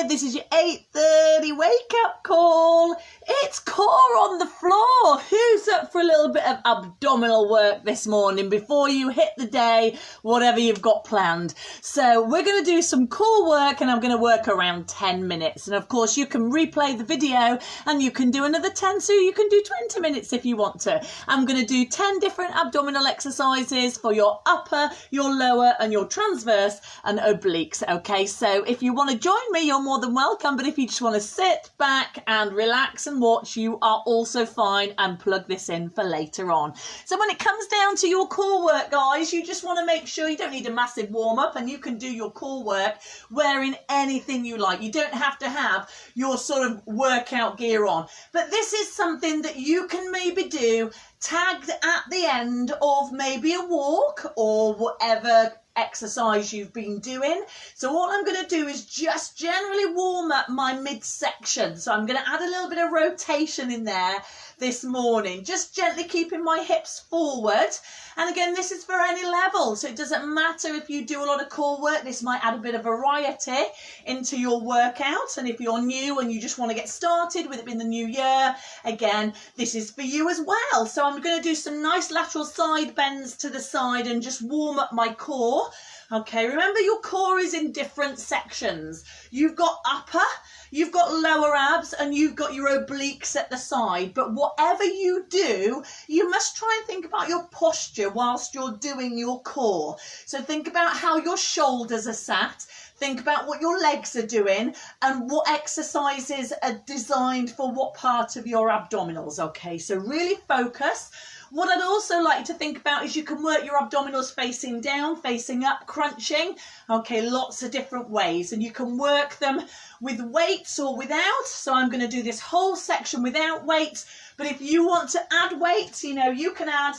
here. This is your 8:30 wake up call. It's core on the floor. Who's up for a little bit of abdominal work this morning before you hit the day, whatever you've got planned? So we're going to do some core work, and I'm going to work around 10 minutes. And of course you can replay the video and you can do another 10, so you can do 20 minutes if you want to. I'm going to do 10 different abdominal exercises for your upper, your lower and your transverse and obliques. Okay, so if you want to join me, you're more than welcome. But if you just want to sit back and relax and watch, you are also fine, and plug this in for later on. So when it comes down to your core work, guys, you just want to make sure you don't need a massive warm up, and you can do your core work wearing anything you like. You don't have to have your sort of workout gear on, but this is something that you can maybe do tagged at the end of maybe a walk or whatever exercise you've been doing. So all I'm going to do is just generally warm up my midsection. So I'm going to add a little bit of rotation in there this morning, just gently keeping my hips forward. And again, this is for any level, so it doesn't matter if you do a lot of core work. This might add a bit of variety into your workout. And if you're new and you just want to get started with it being the new year, again, this is for you as well. So I'm going to do some nice lateral side bends to the side and just warm up my core. Okay, remember your core is in different sections. You've got upper, you've got lower abs, and you've got your obliques at the side. But whatever you do, you must try and think about your posture whilst you're doing your core. So think about how your shoulders are sat. Think about what your legs are doing and what exercises are designed for what part of your abdominals. Okay, so really focus. What I'd also like to think about is you can work your abdominals facing down, facing up, crunching. Okay, lots of different ways, and you can work them with weights or without. So I'm going to do this whole section without weights, but if you want to add weights, you know, you can add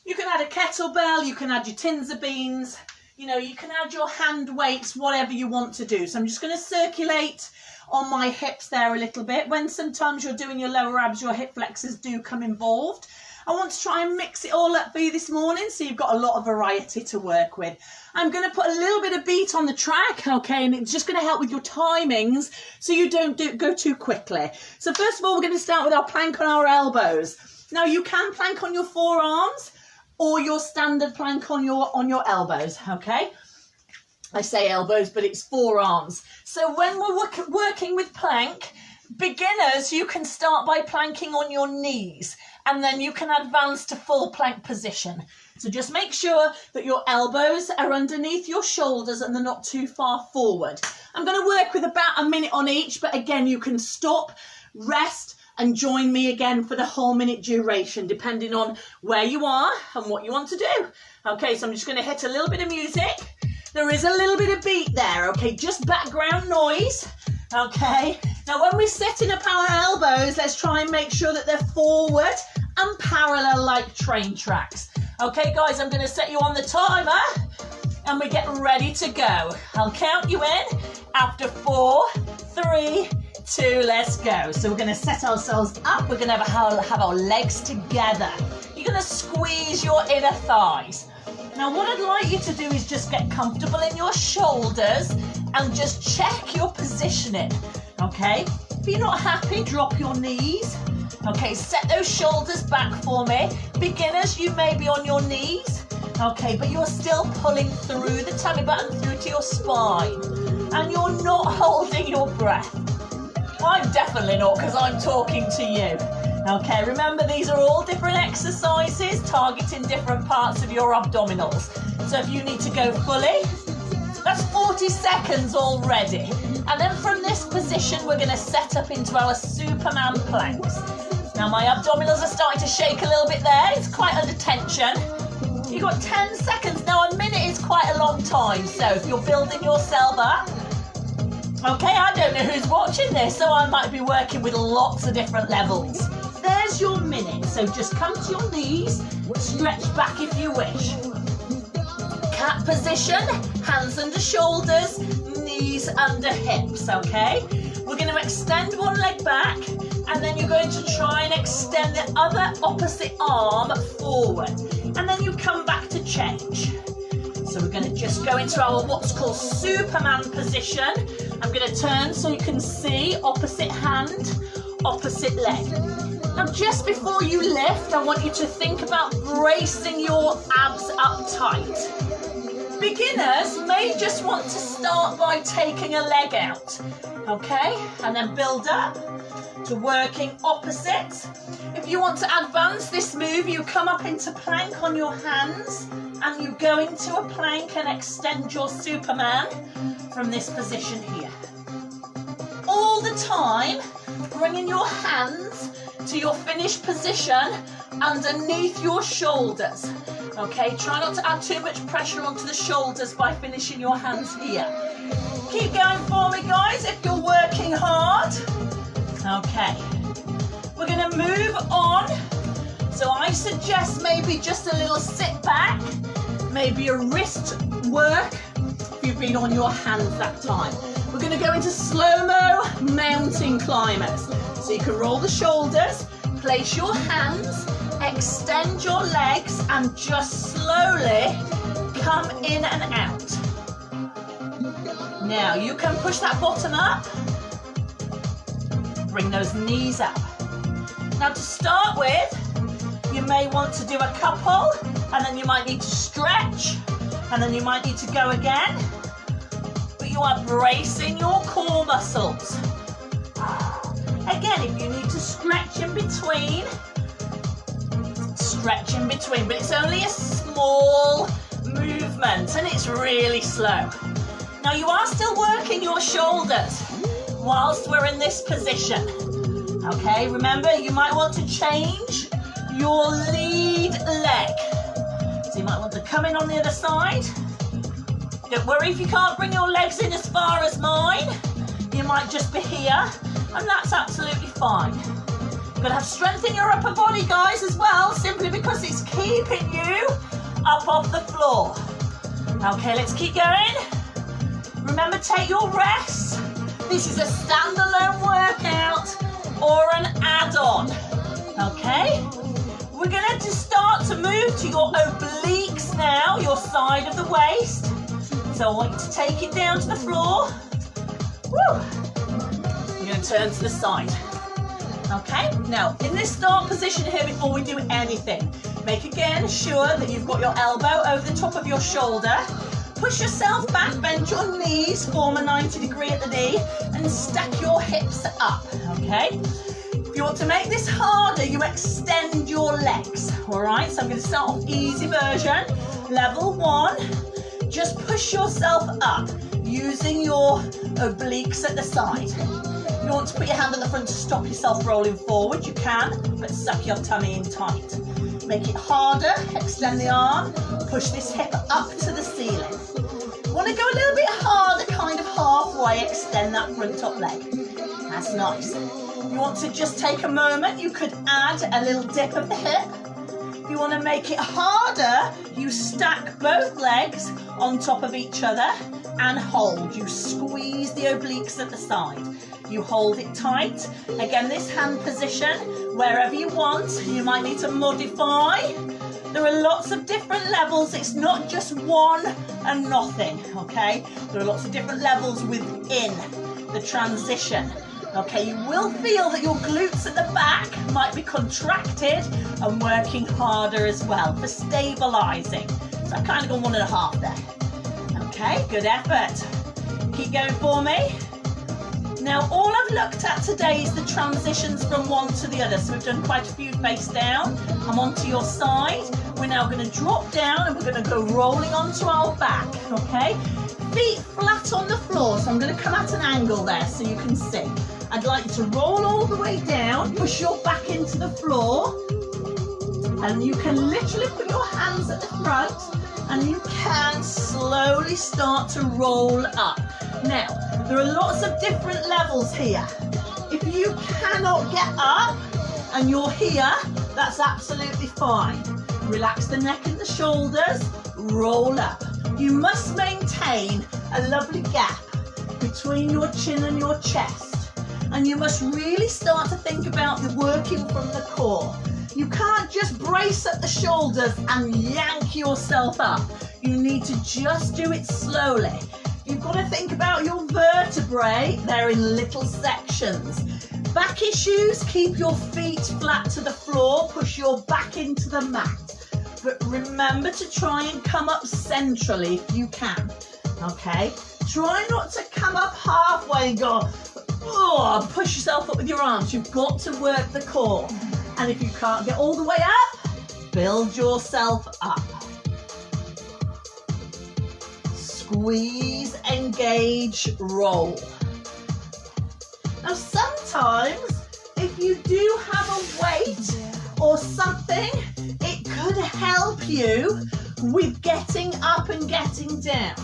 a kettlebell, you can add your tins of beans, you know, you can add your hand weights, whatever you want to do. So I'm just going to circulate on my hips there a little bit. When sometimes you're doing your lower abs, your hip flexors do come involved. I want to try and mix it all up for you this morning, so you've got a lot of variety to work with. I'm going to put a little bit of beat on the track, okay, and it's just going to help with your timings so you don't go too quickly. So first of all, we're going to start with our plank on our elbows. Now you can plank on your forearms or your standard plank on your elbows, okay? I say elbows, but it's forearms. So when we're working with plank, beginners, you can start by planking on your knees, and then you can advance to full plank position. So just make sure that your elbows are underneath your shoulders and they're not too far forward. I'm going to work with about a minute on each, but again, you can stop, rest, and join me again for the whole minute duration, depending on where you are and what you want to do. Okay, so I'm just going to hit a little bit of music. There is a little bit of beat there, okay, just background noise. Okay, now when we're setting up our elbows, let's try and make sure that they're forward and parallel like train tracks. Okay guys, I'm going to set you on the timer and we're getting ready to go. I'll count you in after 4, 3, 2, let's go. So we're going to set ourselves up, we're going to have our legs together. You're going to squeeze your inner thighs. Now what I'd like you to do is just get comfortable in your shoulders and just check your positioning, okay? If you're not happy, drop your knees. Okay, set those shoulders back for me. Beginners, you may be on your knees, okay, but you're still pulling through the tummy button through to your spine, and you're not holding your breath. I'm definitely not, because I'm talking to you. Okay, remember these are all different exercises targeting different parts of your abdominals. So if you need to go fully, that's 40 seconds already. And then from this position, we're going to set up into our Superman planks. Now my abdominals are starting to shake a little bit there. It's quite under tension. You've got 10 seconds. Now a minute is quite a long time. So if you're building yourself up, okay, I don't know who's watching this, so I might be working with lots of different levels. There's your minute. So just come to your knees, stretch back if you wish. Cat position, hands under shoulders, knees under hips, okay? We're going to extend one leg back, and then you're going to try and extend the other opposite arm forward. And then you come back to change. So So we're going to just go into our what's called Superman position. I'm going to turn so you can see opposite hand, opposite leg. Now just before you lift, I want you to think about bracing your abs up tight. Beginners may just want to start by taking a leg out, okay? And then build up to working opposites. If you want to advance this move, you come up into plank on your hands and you go into a plank and extend your Superman from this position here. All the time, bringing your hands to your finished position underneath your shoulders. Okay, try not to add too much pressure onto the shoulders by finishing your hands here. Keep going for me, guys, if you're working hard. Okay, we're going to move on. So I suggest maybe just a little sit back, maybe a wrist work if you've been on your hands that time. We're going to go into slow-mo mountain climbers. So you can roll the shoulders, place your hands, extend your legs and just slowly come in and out. Now you can push that bottom up, bring those knees up. Now to start with, you may want to do a couple and then you might need to stretch and then you might need to go again, but you are bracing your core muscles. Again, if you need to stretch in between, but it's only a small movement and it's really slow. Now you are still working your shoulders whilst we're in this position. Okay, remember you might want to change your lead leg. So you might want to come in on the other side. Don't worry if you can't bring your legs in as far as mine. You might just be here and that's absolutely fine. You're going to have strength in your upper body, guys, as well, simply because it's keeping you up off the floor. Okay, let's keep going. Remember, take your rest. This is a standalone workout or an add-on. Okay? We're going to start to move to your obliques now, your side of the waist. So I want you to take it down to the floor. Woo! We're going to turn to the side. Okay, now in this start position here before we do anything, make again sure that you've got your elbow over the top of your shoulder. Push yourself back, bend your knees, form a 90 degree at the knee and stack your hips up, okay? If you want to make this harder, you extend your legs, all right? So I'm going to start off easy version. Level 1, just push yourself up using your obliques at the side. If you want to put your hand on the front to stop yourself rolling forward, you can, but suck your tummy in tight. Make it harder, extend the arm, push this hip up to the ceiling. Want to go a little bit harder, kind of halfway, extend that front top leg. That's nice. You want to just take a moment, you could add a little dip of the hip. If you want to make it harder, you stack both legs on top of each other and hold. You squeeze the obliques at the side. You hold it tight. Again, this hand position, wherever you want, you might need to modify. There are lots of different levels. It's not just one and nothing, okay? There are lots of different levels within the transition. Okay, you will feel that your glutes at the back might be contracted and working harder as well for stabilizing. So I've kind of gone 1.5 there. Okay, good effort. Keep going for me. Now, all I've looked at today is the transitions from one to the other. So we've done quite a few face down. I'm onto your side. We're now going to drop down and we're going to go rolling onto our back, okay? Feet flat on the floor. So I'm going to come at an angle there so you can see. I'd like you to roll all the way down, push your back into the floor, and you can literally put your hands at the front and you can slowly start to roll up. Now, there are lots of different levels here. If you cannot get up and you're here, that's absolutely fine. Relax the neck and the shoulders, roll up. You must maintain a lovely gap between your chin and your chest. And you must really start to think about the working from the core. You can't just brace at the shoulders and yank yourself up. You need to just do it slowly. You've got to think about your vertebrae. They're in little sections. Back issues, keep your feet flat to the floor, push your back into the mat. But remember to try and come up centrally if you can, okay? Try not to come up halfway and go, oh, push yourself up with your arms. You've got to work the core. And if you can't get all the way up, build yourself up. Squeeze, engage, roll. Now sometimes if you do have a weight or something, it could help you with getting up and getting down.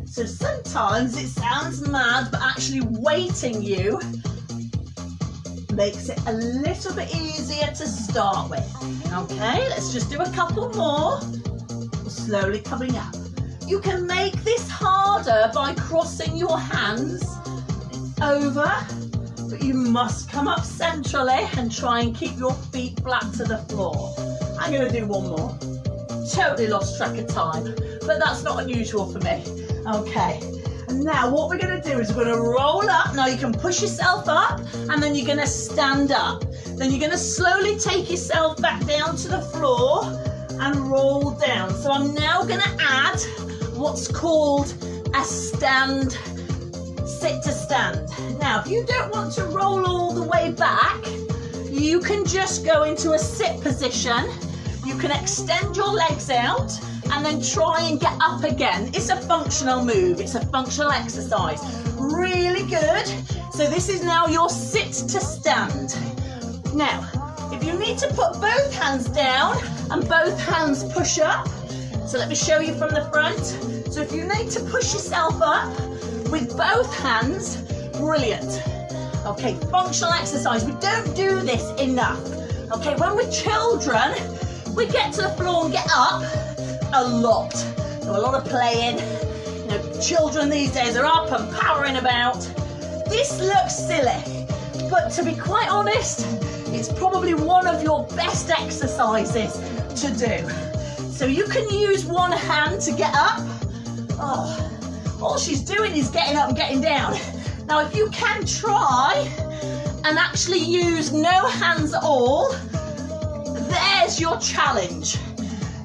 So sometimes it sounds mad, but actually weighting you makes it a little bit easier to start with. Okay, let's just do a couple more. Slowly coming up. You can make this harder by crossing your hands over, but you must come up centrally and try and keep your feet flat to the floor. I'm going to do one more. Totally lost track of time, but that's not unusual for me. Okay, and now what we're going to do is we're going to roll up. Now you can push yourself up and then you're going to stand up. Then you're going to slowly take yourself back down to the floor and roll down. So I'm now going to add what's called a stand, sit to stand. Now, if you don't want to roll all the way back, you can just go into a sit position. You can extend your legs out and then try and get up again. It's a functional move. It's a functional exercise. Really good. So this is now your sit to stand. Now, if you need to put both hands down and both hands push up, so let me show you from the front. So if you need to push yourself up with both hands, brilliant. Okay, functional exercise. We don't do this enough. Okay, when we're children, we get to the floor and get up a lot. So a lot of playing. You know, children these days are up and powering about. This looks silly, but to be quite honest, it's probably one of your best exercises to do. So you can use one hand to get up. Oh, all she's doing is getting up and getting down. Now, if you can try and actually use no hands at all, there's your challenge.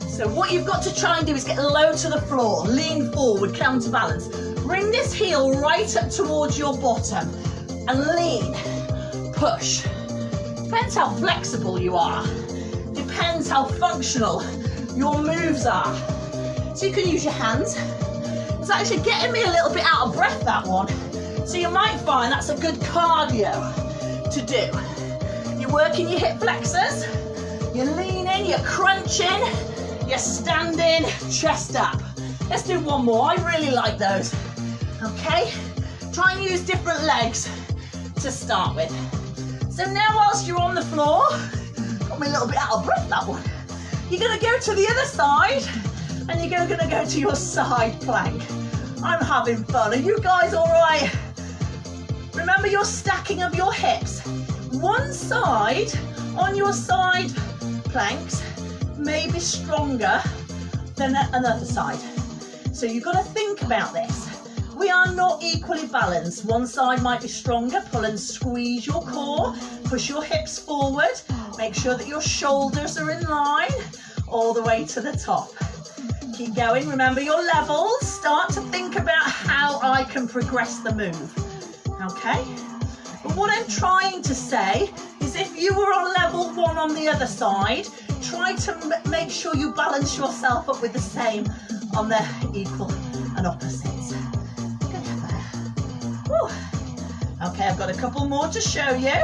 So what you've got to try and do is get low to the floor, lean forward, counterbalance. Bring this heel right up towards your bottom and lean, push. Depends how flexible you are. Depends how functional your moves are. So you can use your hands. It's actually getting me a little bit out of breath, that one. So you might find that's a good cardio to do. You're working your hip flexors, you're leaning, you're crunching, you're standing, chest up. Let's do one more. I really like those. Okay, try and use different legs to start with. So now whilst you're on the floor, got me a little bit out of breath, that one. You're gonna go to the other side and you're gonna go to your side plank. I'm having fun. Are you guys all right? Remember your stacking of your hips. One side on your side planks may be stronger than another side. So you've got to think about this. We are not equally balanced. One side might be stronger. Pull and squeeze your core. Push your hips forward. Make sure that your shoulders are in line all the way to the top. Keep going. Remember your levels. Start to think about how I can progress the move. Okay? But what I'm trying to say is if you were on level 1 on the other side, try to make sure you balance yourself up with the same on the equal and opposites. Whew. Okay, I've got a couple more to show you.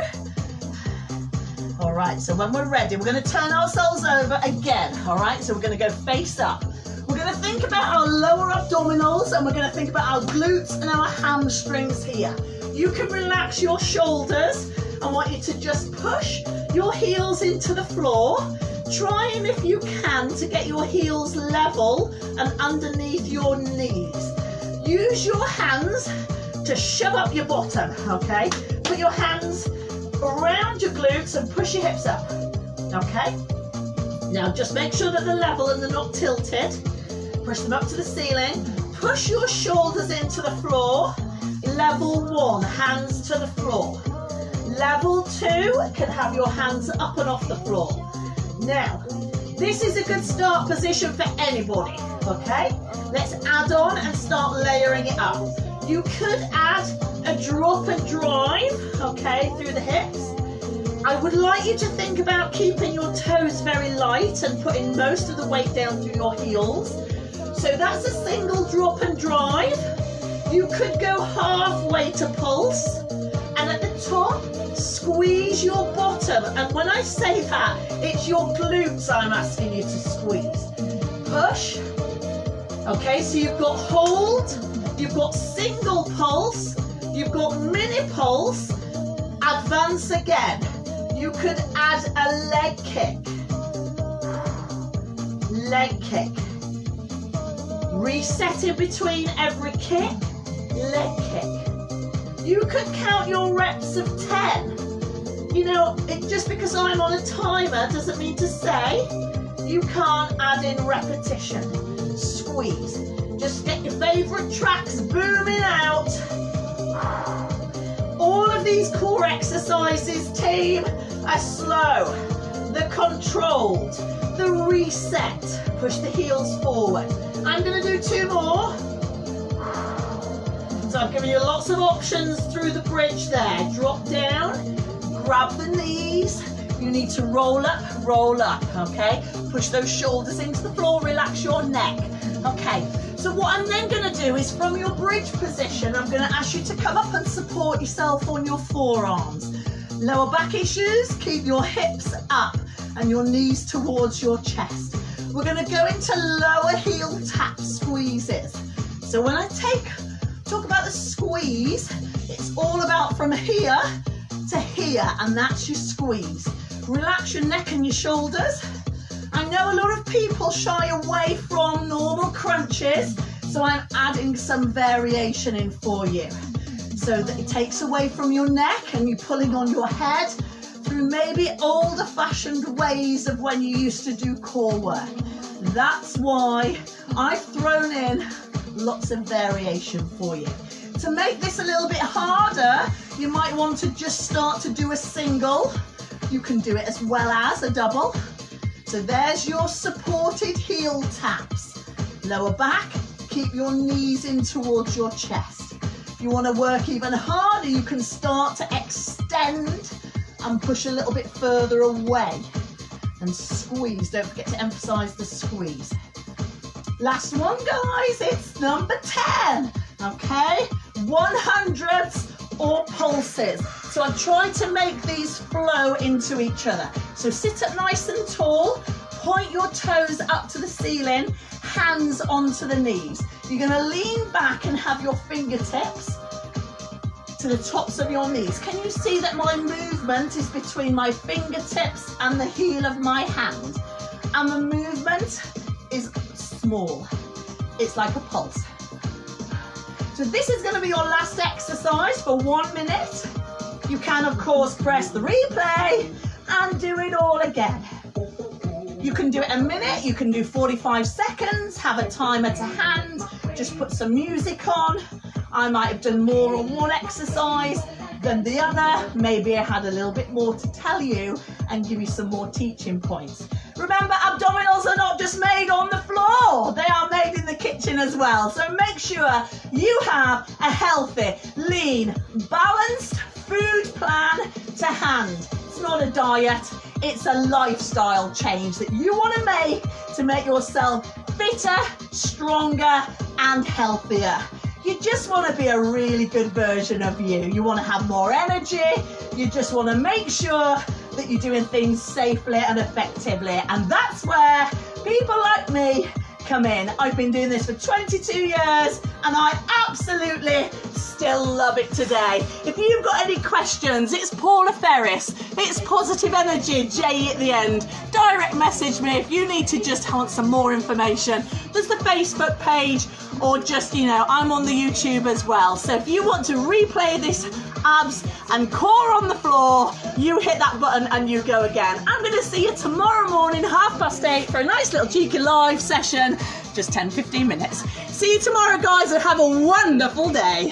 All right, so when we're ready, we're going to turn ourselves over again. All right, so we're going to go face up. We're going to think about our lower abdominals and we're going to think about our glutes and our hamstrings here. You can relax your shoulders. I want you to just push your heels into the floor. Try and, if you can, to get your heels level and underneath your knees. Use your hands to shove up your bottom, okay? Put your hands around your glutes and push your hips up, okay? Now just make sure that they're level and they're not tilted. Push them up to the ceiling. Push your shoulders into the floor. Level 1, hands to the floor. Level 2, can have your hands up and off the floor. Now, this is a good start position for anybody, okay? Let's add on and start layering it up. You could add a drop and drive, okay, through the hips. I would like you to think about keeping your toes very light and putting most of the weight down through your heels. So that's a single drop and drive. You could go halfway to pulse, and at the top, squeeze your bottom. And when I say that, it's your glutes I'm asking you to squeeze. Push. Okay, so you've got hold, you've got single pulse, you've got mini pulse, advance again. You could add a leg kick. Leg kick. Reset in between every kick. Leg kick. You could count your reps of 10. You know, just because I'm on a timer doesn't mean to say you can't add in repetition. Squeeze. Just get your favourite tracks booming out. All of these core exercises, team, are slow. They're controlled. The reset. Push the heels forward. I'm going to do 2 more. So I've given you lots of options through the bridge there. Drop down, grab the knees. You need to roll up, okay? Push those shoulders into the floor, relax your neck. Okay, so what I'm then going to do is from your bridge position, I'm going to ask you to come up and support yourself on your forearms. Lower back issues, keep your hips up and your knees towards your chest. We're going to go into lower heel tap squeezes. So when I talk about the squeeze, it's all about from here to here, and that's your squeeze. Relax your neck and your shoulders. I know a lot of people shy away from normal crunches, so I'm adding some variation in for you. So that it takes away from your neck and you're pulling on your head through maybe older fashioned ways of when you used to do core work. That's why I've thrown in lots of variation for you. To make this a little bit harder, you might want to just start to do a single. You can do it as well as a double. So there's your supported heel taps. Lower back, keep your knees in towards your chest. If you want to work even harder, you can start to extend and push a little bit further away. And squeeze, don't forget to emphasize the squeeze. Last one, guys, it's number 10, okay? 100s or pulses. So I'm trying to make these flow into each other. So sit up nice and tall, point your toes up to the ceiling, hands onto the knees. You're gonna lean back and have your fingertips to the tops of your knees. Can you see that my movement is between my fingertips and the heel of my hand? And the movement is small. It's like a pulse. So this is going to be your last exercise for 1 minute. You can, of course, press the replay and do it all again. You can do it a minute, you can do 45 seconds, have a timer to hand, just put some music on. I might have done more on one exercise than the other. Maybe I had a little bit more to tell you and give you some more teaching points. Remember, abdominals are not just made on the floor, they are made in the kitchen as well. So make sure you have a healthy, lean, balanced food plan to hand. It's not a diet, it's a lifestyle change that you want to make yourself fitter, stronger and healthier. You just want to be a really good version of you. You want to have more energy. You just want to make sure that you're doing things safely and effectively. And that's where people like me come in. I've been doing this for 22 years and I absolutely still love it today. If you've got any questions, it's Paula Ferris. It's Positive Energy, J at the end. Direct message me if you need to just want some more information. There's the Facebook page or just, I'm on the YouTube as well. So if you want to replay this abs and core on the floor, you hit that button and you go again. I'm going to see you tomorrow morning, 8:30 for a nice little cheeky live session. just 10-15 minutes. See you tomorrow, guys, and have a wonderful day.